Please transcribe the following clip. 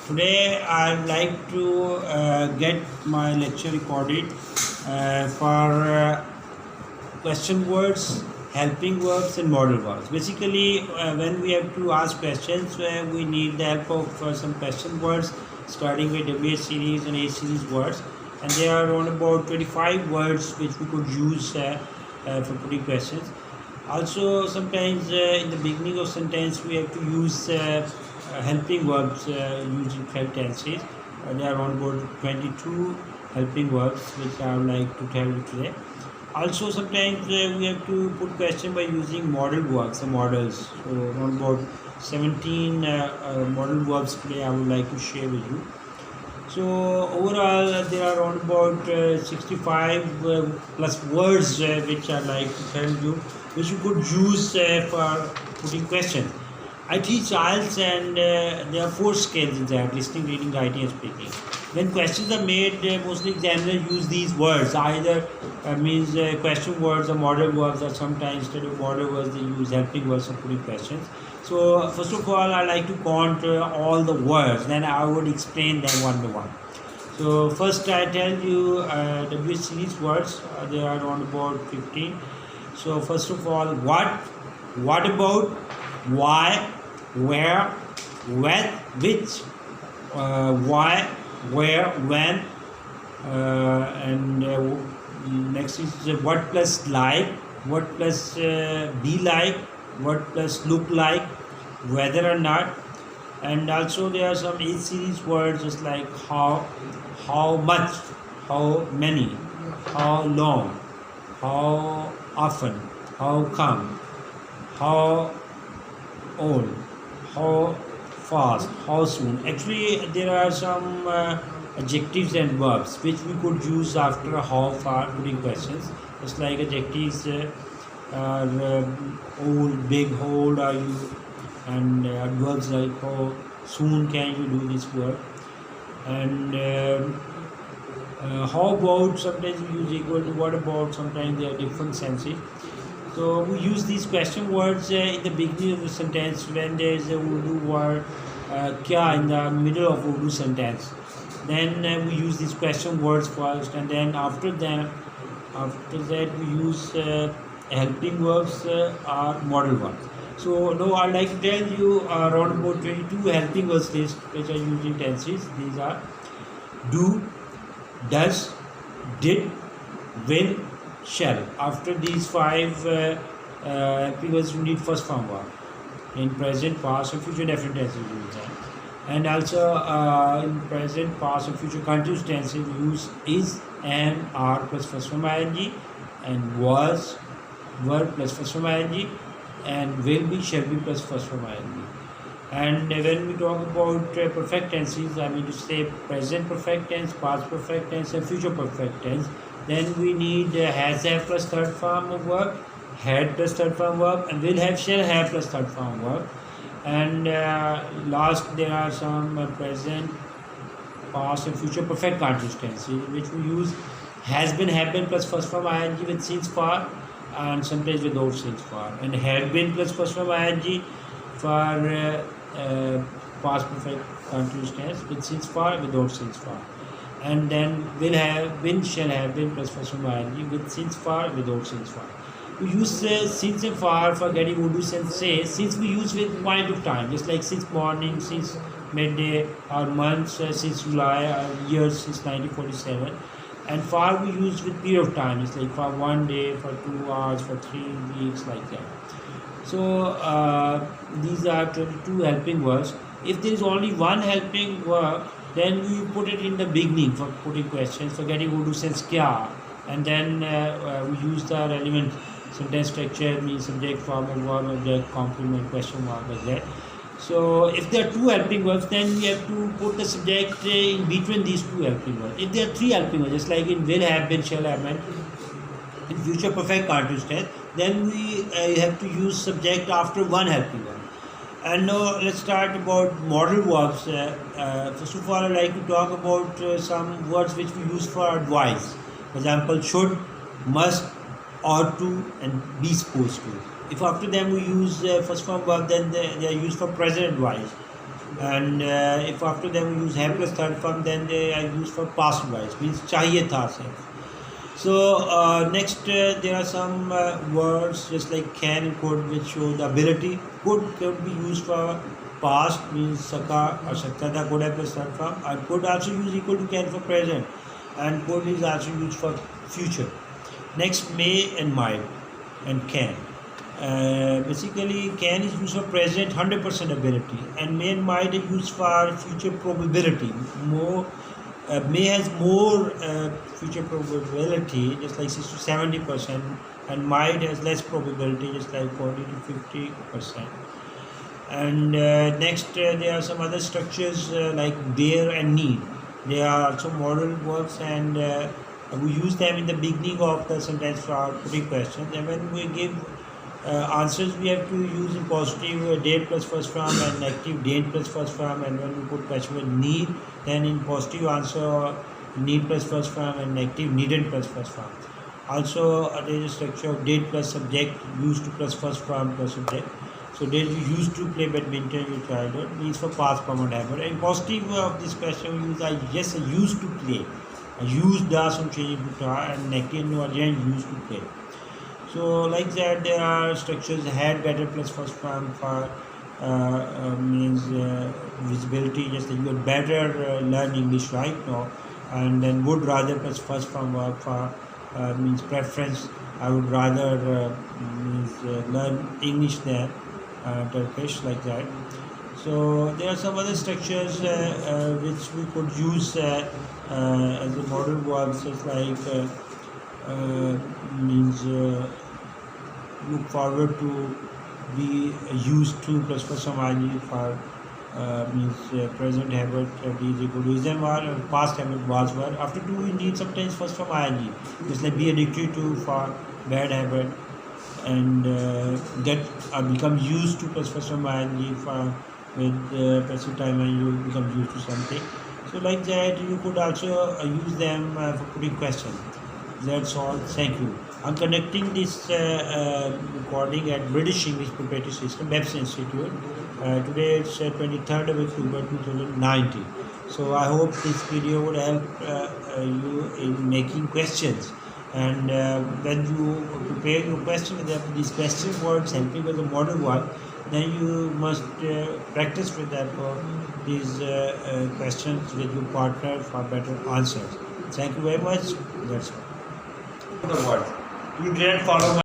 Today I'd like to get my lecture recorded for question words, helping verbs, and modal verbs. Basically, when we have to ask questions, we need the help of some question words, starting with WH series and A series words. And there are around about 25 words which we could use for putting questions. Also, sometimes in the beginning of sentence, we have to use helping verbs using correct tenses. There are around about 22 helping verbs which I would like to tell you today. Also, sometimes we have to put question by using modal verbs or models. So, around about 17 modal verbs today I would like to share with you. So overall there are around about 65 plus words which I like to tell you, which you could use for putting questions. I teach IELTS and there are 4 scales in that: listening, reading, writing and speaking. When questions are made, mostly examiners use these words, either means question words or modal verbs, or sometimes instead of modal verbs they use helping words for putting questions. So first of all, I like to count all the words, then I would explain them one by one. So first I tell you WH series words, there are around about 15. So first of all, what about, why, where, when, which, why, where, when, and next is what plus like, what plus be like, what plus look like, whether or not. And also there are some A series words just like how much, how many, how long, how often, how come, how old, how fast, how soon. Actually there are some adjectives and verbs which we could use after how far putting questions. Just like adjectives are old, big, how old are you, and verbs like how soon can you do this work, and how about, sometimes we use equal to, what about, sometimes they are different senses. So we use these question words in the beginning of the sentence when there is a Urdu word kya in the middle of Urdu sentence. Then we use these question words first, and then after that we use helping verbs or modal verbs. So now I'd like to tell you around about 22 helping verbs list which are used in tenses. These are do, does, did, will, shall. After these 5 helping verbs, you need first form verb. In present, past, and future definite tenses we use that. And also in present, past, and future continuous tenses we use is, am, are plus first form ing, and was, were plus first form ing, and will be, shall be plus first form ing. And when we talk about perfect tenses, I mean to say present perfect tense, past perfect tense, and future perfect tense, then we need has, have plus third form of verb, had plus third form verb, and will have, shall have plus third form verb. And last there are some present, past, and future perfect continuous tenses which we use has been, have been plus first form ing with since for, and sometimes without since for, and had been plus first form ing for past perfect continuous tense with since for, without since for. And then will have been, shall have been plus first form ing with since for, without since for. We use since and for getting Urdu sense. Say since we use with point of time, just like since morning, since midday, or months, since July, or years, since 1947. And for we use with period of time, it's like for 1 day, for 2 hours, for 3 weeks, like that. So these are 22 helping verbs. If there is only one helping verb, then we put it in the beginning for putting questions, for getting Urdu sense kya, and then we use the relevant sentence structure, means subject, formal verb, object, complement, question mark, like that. So if there are 2 helping verbs, then we have to put the subject in between these 2 helping verbs. If there are 3 helping verbs, just like in will have been, shall have been, in future perfect continuous tense, then we have to use subject after 1 helping verb. And now let's start about modal verbs. First of all, I'd like to talk about some words which we use for advice. For example, should, must, ought to, and be supposed to. If after them we use first form verb, then they are used for present advice. And if after them we use have plus third form, then they are used for past voice, means chahiye tha se. So next there are some words just like can and could which show the ability. Could be used for past, means saka or sakta tha, could have plus third form. And could also use equal to can for present, and could is also used for future. Next, may and might and can. Basically, can is used for present 100% ability, and may and might is used for future probability. May has more future probability, just like 60 to 70%, and might has less probability, just like 40 to 50%. And next, there are some other structures like dare and need. They are also model verbs, and we use them in the beginning of the sentence for our putting questions. And when we give answers, we have to use in positive date plus first form and negative date plus first form. And when we put question with need, then in positive answer need plus first form, and negative needed plus first form. Also, there is a structure of date plus subject, used to plus first form plus subject. So did you used to play badminton in your childhood, means for past permanent habit. And positive of this question we use I used to play. I used some change to try, and negative no again used to play. So like that there are structures had better plus first form for means visibility, just that you would better learn English right now, and then would rather plus first form verb for means preference. I would rather means learn English than Turkish, like that. So there are some other structures which we could use as a model verbs, just like means look forward to, be used to plus for some ing for means present habit is equal to is and were, past habit was were. After two we need sometimes first from ing, just like be addicted to for bad habit, and get become used to plus first from ing for with passive time, and you become used to something. So like that you could also use them for putting questions. That's all. Thank you. I'm conducting this recording at British English Preparatory System Webs Institute. Today it's 23rd of October 2019. So I hope this video would help you in making questions. And when you prepare your question with these question words helping with the model one, then you must practice with that for these questions with your partner for better answers. Thank you very much. That's all. The word. You didn't follow my